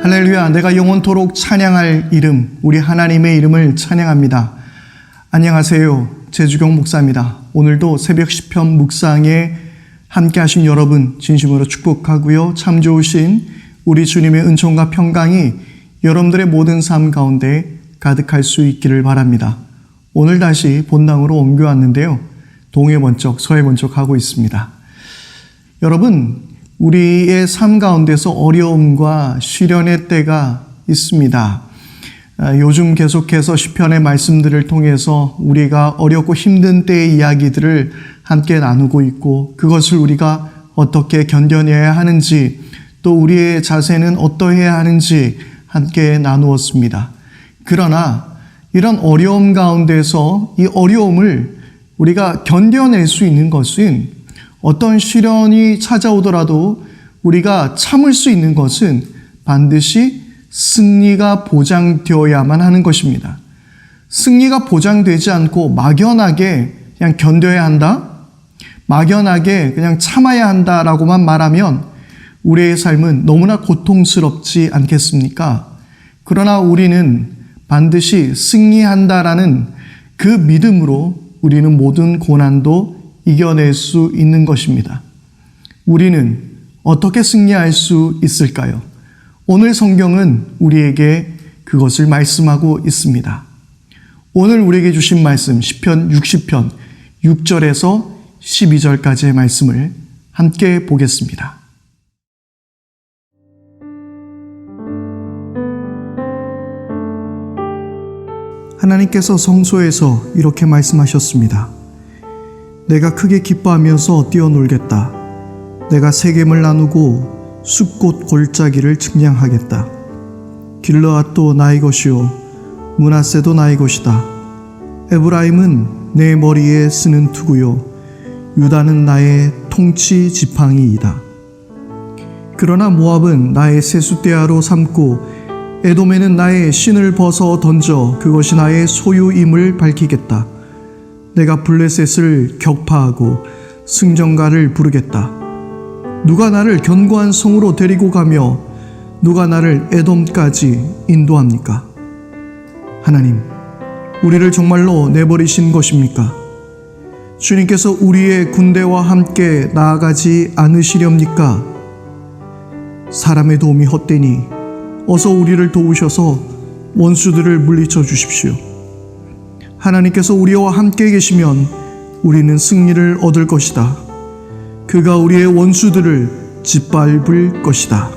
할렐루야. 내가 영원토록 찬양할 이름, 우리 하나님의 이름을 찬양합니다. 안녕하세요. 제주경 목사입니다. 오늘도 새벽 시편 묵상에 함께 하신 여러분 진심으로 축복하고요. 참 좋으신 우리 주님의 은총과 평강이 여러분들의 모든 삶 가운데 가득할 수 있기를 바랍니다. 오늘 다시 본당으로 옮겨왔는데요. 동해 번쩍 서해 번쩍 하고 있습니다. 여러분, 우리의 삶 가운데서 어려움과 시련의 때가 있습니다. 요즘 계속해서 시편의 말씀들을 통해서 우리가 어렵고 힘든 때의 이야기들을 함께 나누고 있고, 그것을 우리가 어떻게 견뎌내야 하는지, 또 우리의 자세는 어떠해야 하는지 함께 나누었습니다. 그러나 이런 어려움 가운데서 이 어려움을 우리가 견뎌낼 수 있는 것은, 어떤 시련이 찾아오더라도 우리가 참을 수 있는 것은 반드시 승리가 보장되어야만 하는 것입니다. 승리가 보장되지 않고 막연하게 그냥 견뎌야 한다, 막연하게 그냥 참아야 한다라고만 말하면 우리의 삶은 너무나 고통스럽지 않겠습니까? 그러나 우리는 반드시 승리한다라는 그 믿음으로 우리는 모든 고난도 이겨낼 수 있는 것입니다. 우리는 어떻게 승리할 수 있을까요? 오늘 성경은 우리에게 그것을 말씀하고 있습니다. 오늘 우리에게 주신 말씀, 시편 60편 6절에서 12절까지의 말씀을 함께 보겠습니다. 하나님께서 성소에서 이렇게 말씀하셨습니다. 내가 크게 기뻐하면서 뛰어놀겠다. 내가 세겜을 나누고 숲꽃 골짜기를 측량하겠다. 길르앗도 나의 것이요 므낫세도 나의 것이다. 에브라임은 내 머리에 쓰는 투구요 유다는 나의 통치 지팡이이다. 그러나 모압은 나의 세숫대야로 삼고 에돔에는 나의 신을 벗어 던져 그것이 나의 소유임을 밝히겠다. 내가 블레셋을 격파하고 승전가를 부르겠다. 누가 나를 견고한 성으로 데리고 가며 누가 나를 에돔까지 인도합니까? 하나님, 우리를 정말로 내버리신 것입니까? 주님께서 우리의 군대와 함께 나아가지 않으시렵니까? 사람의 도움이 헛되니 어서 우리를 도우셔서 원수들을 물리쳐 주십시오. 하나님께서 우리와 함께 계시면 우리는 승리를 얻을 것이다. 그가 우리의 원수들을 짓밟을 것이다.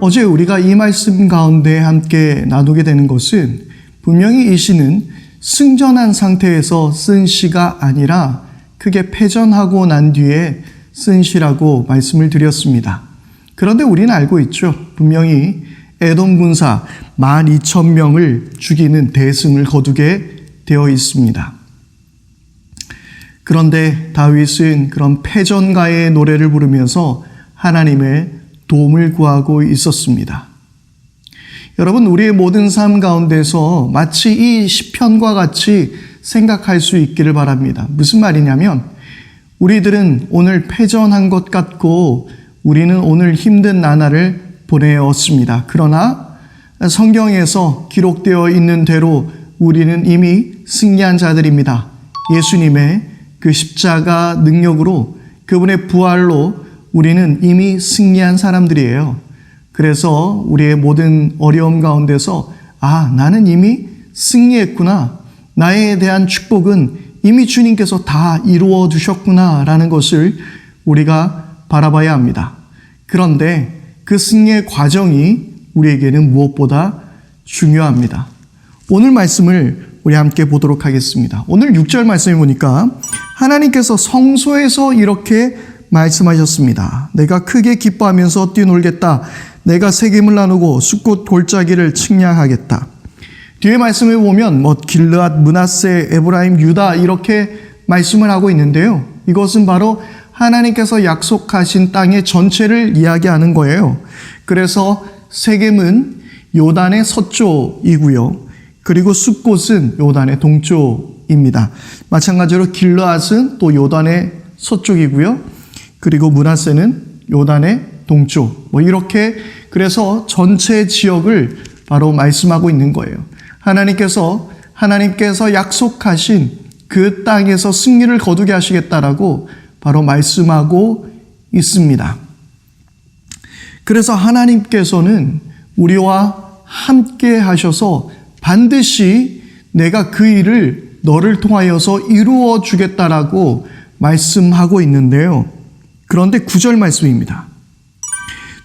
어제 우리가 이 말씀 가운데 함께 나누게 되는 것은, 분명히 이 시는 승전한 상태에서 쓴 시가 아니라 크게 패전하고 난 뒤에 쓴 시라고 말씀을 드렸습니다. 그런데 우리는 알고 있죠. 분명히 에돔 군사 12,000명을 죽이는 대승을 거두게 되어 있습니다. 그런데 다윗은 그런 패전가의 노래를 부르면서 하나님의 도움을 구하고 있었습니다. 여러분, 우리의 모든 삶 가운데서 마치 이 시편과 같이 생각할 수 있기를 바랍니다. 무슨 말이냐면, 우리들은 오늘 패전한 것 같고 우리는 오늘 힘든 나날을 보내었습니다. 그러나 성경에서 기록되어 있는 대로 우리는 이미 승리한 자들입니다. 예수님의 그 십자가 능력으로, 그분의 부활로 우리는 이미 승리한 사람들이에요. 그래서 우리의 모든 어려움 가운데서 나는 이미 승리했구나. 나에 대한 축복은 이미 주님께서 다 이루어 주셨구나 라는 것을 우리가 바라봐야 합니다. 그런데 그 승리의 과정이 우리에게는 무엇보다 중요합니다. 오늘 말씀을 우리 함께 보도록 하겠습니다. 오늘 6절 말씀에 보니까 하나님께서 성소에서 이렇게 말씀하셨습니다. 내가 크게 기뻐하면서 뛰놀겠다. 내가 세겜을 나누고 숲꽃 골짜기를 측량하겠다. 뒤에 말씀을 보면 길르앗, 므낫세, 에브라임, 유다 이렇게 말씀을 하고 있는데요. 이것은 바로 하나님께서 약속하신 땅의 전체를 이야기하는 거예요. 그래서 세겜은 요단의 서쪽이고요. 그리고 숲꽃은 요단의 동쪽입니다. 마찬가지로 길르앗은 또 요단의 서쪽이고요. 그리고 므낫세는 요단의 동쪽, 이렇게 그래서 전체 지역을 바로 말씀하고 있는 거예요. 하나님께서 약속하신 그 땅에서 승리를 거두게 하시겠다라고 바로 말씀하고 있습니다. 그래서 하나님께서는 우리와 함께 하셔서 반드시 내가 그 일을 너를 통하여서 이루어 주겠다라고 말씀하고 있는데요. 그런데 9절 말씀입니다.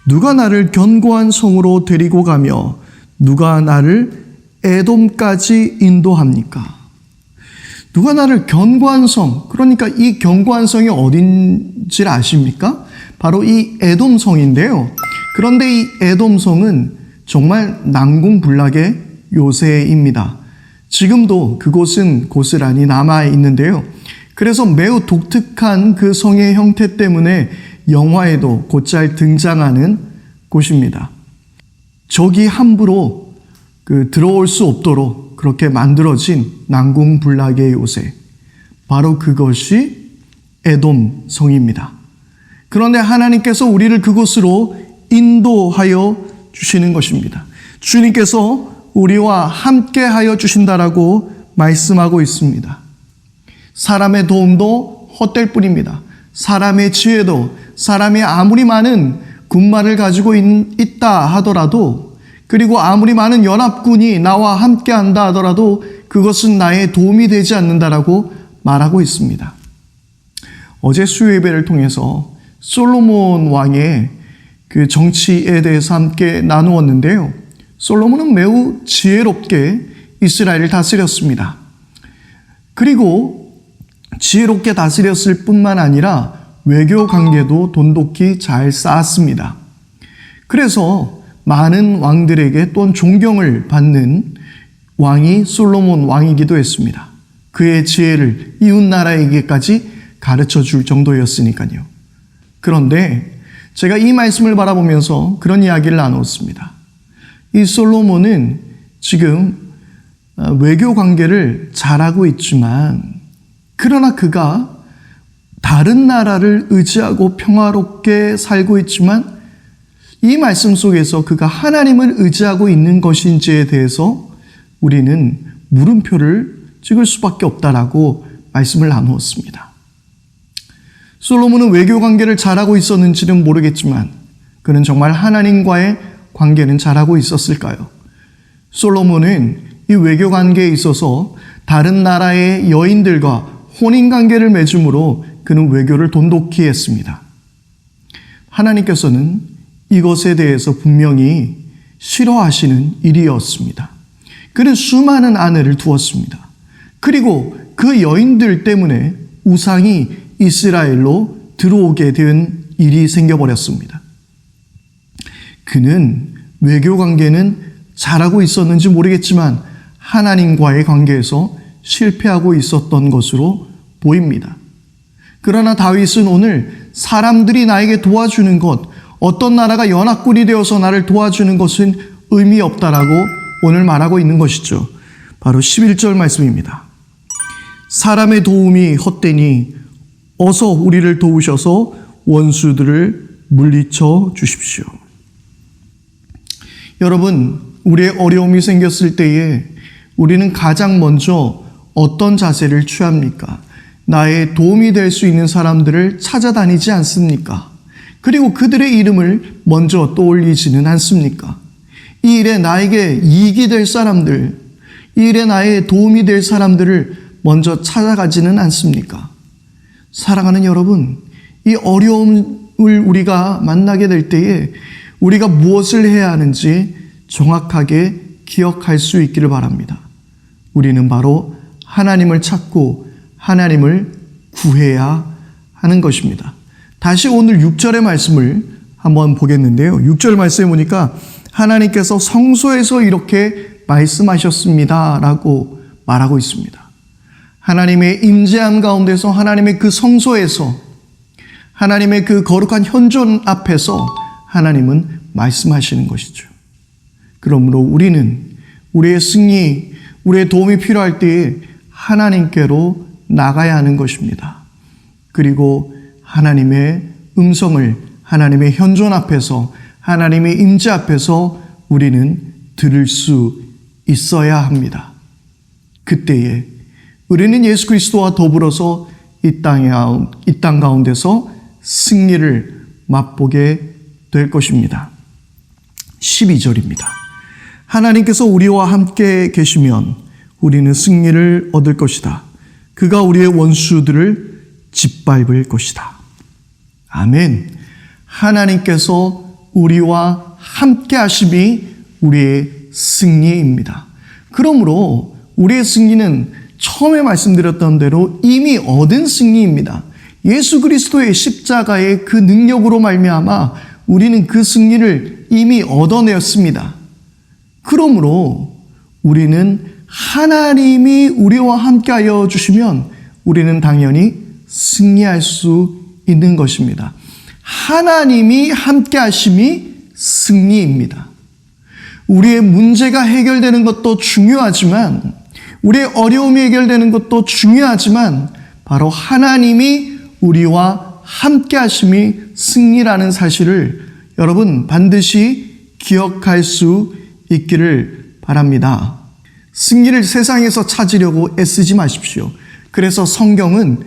누가 나를 견고한 성으로 데리고 가며 누가 나를 에돔까지 인도합니까? 누가 나를 견고한 성, 그러니까 이 견고한 성이 어딘지를 아십니까? 바로 이 에돔성인데요. 그런데 이 에돔성은 정말 난공불락의 요새입니다. 지금도 그곳은 고스란히 남아 있는데요. 그래서 매우 독특한 그 성의 형태 때문에 영화에도 곧잘 등장하는 곳입니다. 적이 함부로 들어올 수 없도록 그렇게 만들어진 난공불락의 요새, 바로 그것이 에돔 성입니다. 그런데 하나님께서 우리를 그곳으로 인도하여 주시는 것입니다. 주님께서 우리와 함께 하여 주신다라고 말씀하고 있습니다. 사람의 도움도 헛될 뿐입니다. 사람의 지혜도, 사람이 아무리 많은 군마를 가지고 있다 하더라도, 그리고 아무리 많은 연합군이 나와 함께 한다 하더라도 그것은 나의 도움이 되지 않는다라고 말하고 있습니다. 어제 수요 예배를 통해서 솔로몬 왕의 그 정치에 대해서 함께 나누었는데요. 솔로몬은 매우 지혜롭게 이스라엘을 다스렸습니다. 그리고 지혜롭게 다스렸을 뿐만 아니라 외교 관계도 돈독히 잘 쌓았습니다. 그래서 많은 왕들에게 또한 존경을 받는 왕이 솔로몬 왕이기도 했습니다. 그의 지혜를 이웃 나라에게까지 가르쳐 줄 정도였으니까요. 그런데 제가 이 말씀을 바라보면서 그런 이야기를 나누었습니다. 이 솔로몬은 지금 외교 관계를 잘하고 있지만, 그러나 그가 다른 나라를 의지하고 평화롭게 살고 있지만 이 말씀 속에서 그가 하나님을 의지하고 있는 것인지에 대해서 우리는 물음표를 찍을 수밖에 없다라고 말씀을 나누었습니다. 솔로몬은 외교 관계를 잘하고 있었는지는 모르겠지만 그는 정말 하나님과의 관계는 잘하고 있었을까요? 솔로몬은 이 외교 관계에 있어서 다른 나라의 여인들과 혼인 관계를 맺음으로 그는 외교를 돈독히 했습니다. 하나님께서는 이것에 대해서 분명히 싫어하시는 일이었습니다. 그는 수많은 아내를 두었습니다. 그리고 그 여인들 때문에 우상이 이스라엘로 들어오게 된 일이 생겨버렸습니다. 그는 외교 관계는 잘하고 있었는지 모르겠지만 하나님과의 관계에서 실패하고 있었던 것으로 보입니다. 그러나 다윗은 오늘 사람들이 나에게 도와주는 것, 어떤 나라가 연합군이 되어서 나를 도와주는 것은 의미 없다라고 오늘 말하고 있는 것이죠. 바로 11절 말씀입니다. 사람의 도움이 헛되니 어서 우리를 도우셔서 원수들을 물리쳐 주십시오. 여러분, 우리의 어려움이 생겼을 때에 우리는 가장 먼저 어떤 자세를 취합니까? 나의 도움이 될 수 있는 사람들을 찾아다니지 않습니까? 그리고 그들의 이름을 먼저 떠올리지는 않습니까? 이 일에 나에게 이익이 될 사람들, 이 일에 나의 도움이 될 사람들을 먼저 찾아가지는 않습니까? 사랑하는 여러분, 이 어려움을 우리가 만나게 될 때에 우리가 무엇을 해야 하는지 정확하게 기억할 수 있기를 바랍니다. 우리는 바로 하나님을 찾고 하나님을 구해야 하는 것입니다. 다시 오늘 6절의 말씀을 한번 보겠는데요. 6절 말씀에 보니까 하나님께서 성소에서 이렇게 말씀하셨습니다 라고 말하고 있습니다. 하나님의 임재함 가운데서, 하나님의 그 성소에서, 하나님의 그 거룩한 현존 앞에서 하나님은 말씀하시는 것이죠. 그러므로 우리는 우리의 승리, 우리의 도움이 필요할 때에 하나님께로 나가야 하는 것입니다. 그리고 하나님의 음성을, 하나님의 현존 앞에서, 하나님의 임재 앞에서 우리는 들을 수 있어야 합니다. 그때에 우리는 예수 그리스도와 더불어서 이 땅 가운데서 승리를 맛보게 될 것입니다. 12절입니다. 하나님께서 우리와 함께 계시면 우리는 승리를 얻을 것이다. 그가 우리의 원수들을 짓밟을 것이다. 아멘. 하나님께서 우리와 함께 하심이 우리의 승리입니다. 그러므로 우리의 승리는 처음에 말씀드렸던 대로 이미 얻은 승리입니다. 예수 그리스도의 십자가의 그 능력으로 말미암아 우리는 그 승리를 이미 얻어내었습니다. 그러므로 우리는 하나님이 우리와 함께하여 주시면 우리는 당연히 승리할 수 있는 것입니다. 하나님이 함께하심이 승리입니다. 우리의 문제가 해결되는 것도 중요하지만, 우리의 어려움이 해결되는 것도 중요하지만, 바로 하나님이 우리와 함께하심이 승리라는 사실을 여러분 반드시 기억할 수 있기를 바랍니다. 승리를 세상에서 찾으려고 애쓰지 마십시오. 그래서 성경은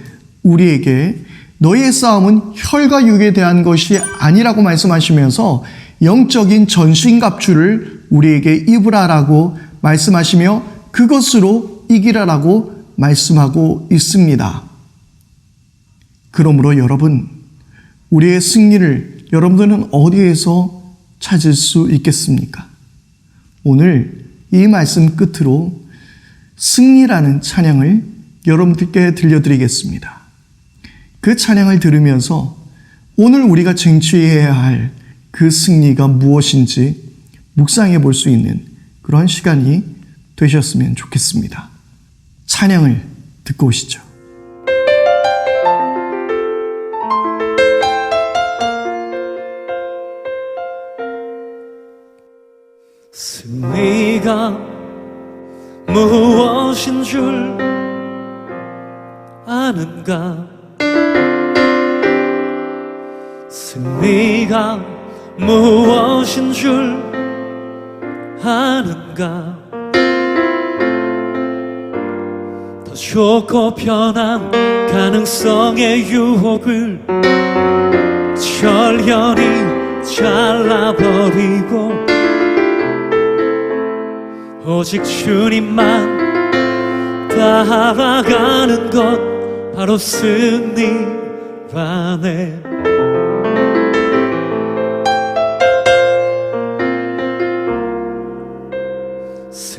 우리에게 너희의 싸움은 혈과 육에 대한 것이 아니라고 말씀하시면서 영적인 전신갑주를 우리에게 입으라라고 말씀하시며 그것으로 이기라라고 말씀하고 있습니다. 그러므로 여러분, 우리의 승리를 여러분들은 어디에서 찾을 수 있겠습니까? 오늘 이 말씀 끝으로 승리라는 찬양을 여러분들께 들려드리겠습니다. 그 찬양을 들으면서 오늘 우리가 쟁취해야 할 그 승리가 무엇인지 묵상해 볼 수 있는 그런 시간이 되셨으면 좋겠습니다. 찬양을 듣고 오시죠. 승리가 무엇인 줄 아는가? 승리가 무엇인 줄 아는가? 더 좋고 편한 가능성의 유혹을 절연히 잘라버리고 오직 주님만 따라가는 것 바로 승리라네.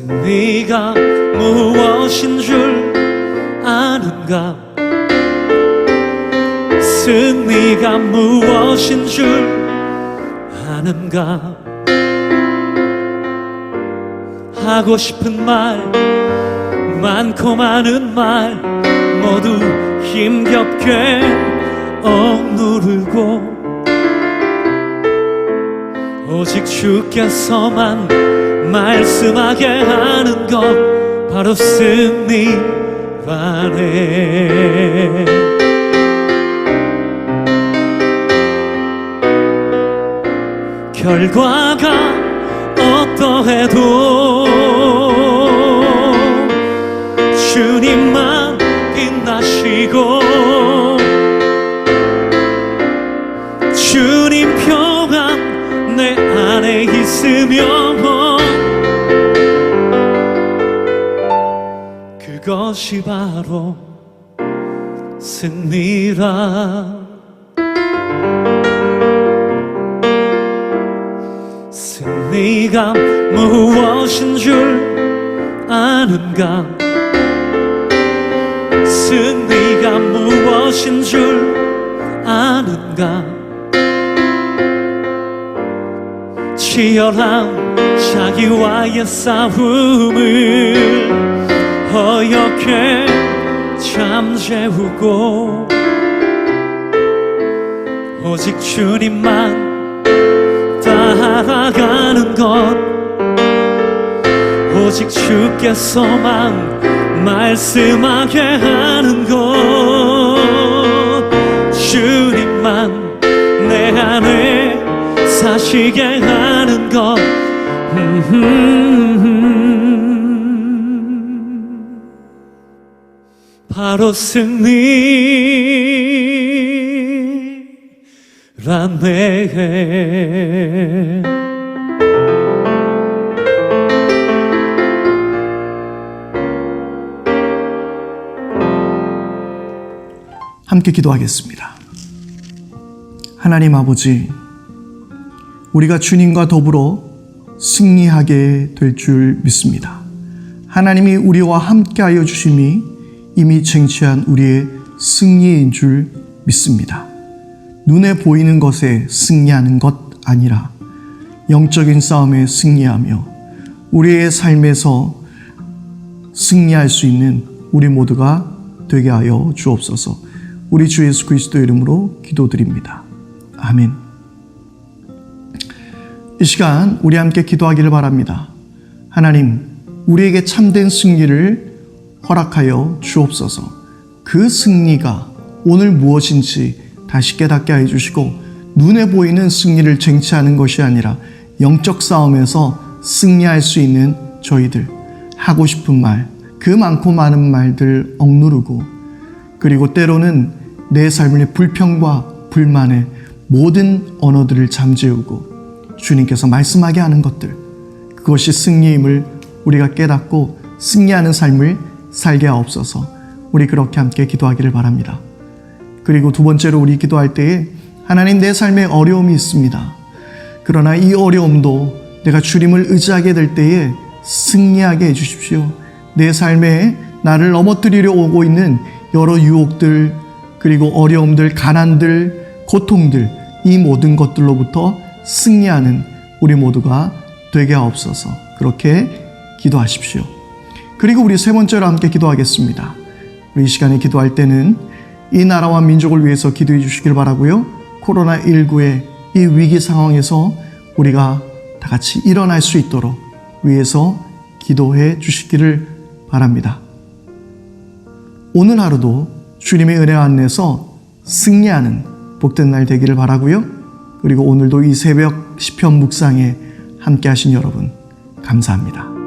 승리가 무엇인 줄 아는가? 승리가 무엇인 줄 아는가? 하고 싶은 말 많고 많은 말 모두 힘겹게 억누르고 오직 주께서만 말씀하게 하는 것 바로 승리라네. 결과가 어떠해도 주님만 빛나시고 주님 평안 내 안에 있으면 그것이 바로 승리라. 승리가 무엇인 줄 아는가? 승리가 무엇인 줄 아는가? 치열한 자기와의 싸움을 허옇게 잠재우고 오직 주님만 따라가는 것 오직 주께서만 말씀하게 하는 것 주님만 내 안에 사시게 하는 것 바로 승리라네. 함께 기도하겠습니다. 하나님 아버지, 우리가 주님과 더불어 승리하게 될 줄 믿습니다. 하나님이 우리와 함께하여 주심이 이미 쟁취한 우리의 승리인 줄 믿습니다. 눈에 보이는 것에 승리하는 것 아니라 영적인 싸움에 승리하며 우리의 삶에서 승리할 수 있는 우리 모두가 되게 하여 주옵소서. 우리 주 예수 그리스도 이름으로 기도드립니다. 아멘. 이 시간 우리 함께 기도하기를 바랍니다. 하나님, 우리에게 참된 승리를 허락하여 주옵소서. 그 승리가 오늘 무엇인지 다시 깨닫게 해주시고 눈에 보이는 승리를 쟁취하는 것이 아니라 영적 싸움에서 승리할 수 있는 저희들, 하고 싶은 말, 그 많고 많은 말들 억누르고 그리고 때로는 내 삶의 불평과 불만의 모든 언어들을 잠재우고 주님께서 말씀하게 하는 것들, 그것이 승리임을 우리가 깨닫고 승리하는 삶을 살게 하옵소서. 우리 그렇게 함께 기도하기를 바랍니다. 그리고 두 번째로 우리 기도할 때에 하나님, 내 삶에 어려움이 있습니다. 그러나 이 어려움도 내가 주님을 의지하게 될 때에 승리하게 해주십시오. 내 삶에 나를 넘어뜨리려 오고 있는 여러 유혹들, 그리고 어려움들, 가난들, 고통들, 이 모든 것들로부터 승리하는 우리 모두가 되게 하옵소서. 그렇게 기도하십시오. 그리고 우리 세 번째로 함께 기도하겠습니다. 우리 이 시간에 기도할 때는 이 나라와 민족을 위해서 기도해 주시길 바라고요. 코로나19의 이 위기 상황에서 우리가 다 같이 일어날 수 있도록 위해서 기도해 주시기를 바랍니다. 오늘 하루도 주님의 은혜 안에서 승리하는 복된 날 되기를 바라고요. 그리고 오늘도 이 새벽 시편 묵상에 함께 하신 여러분 감사합니다.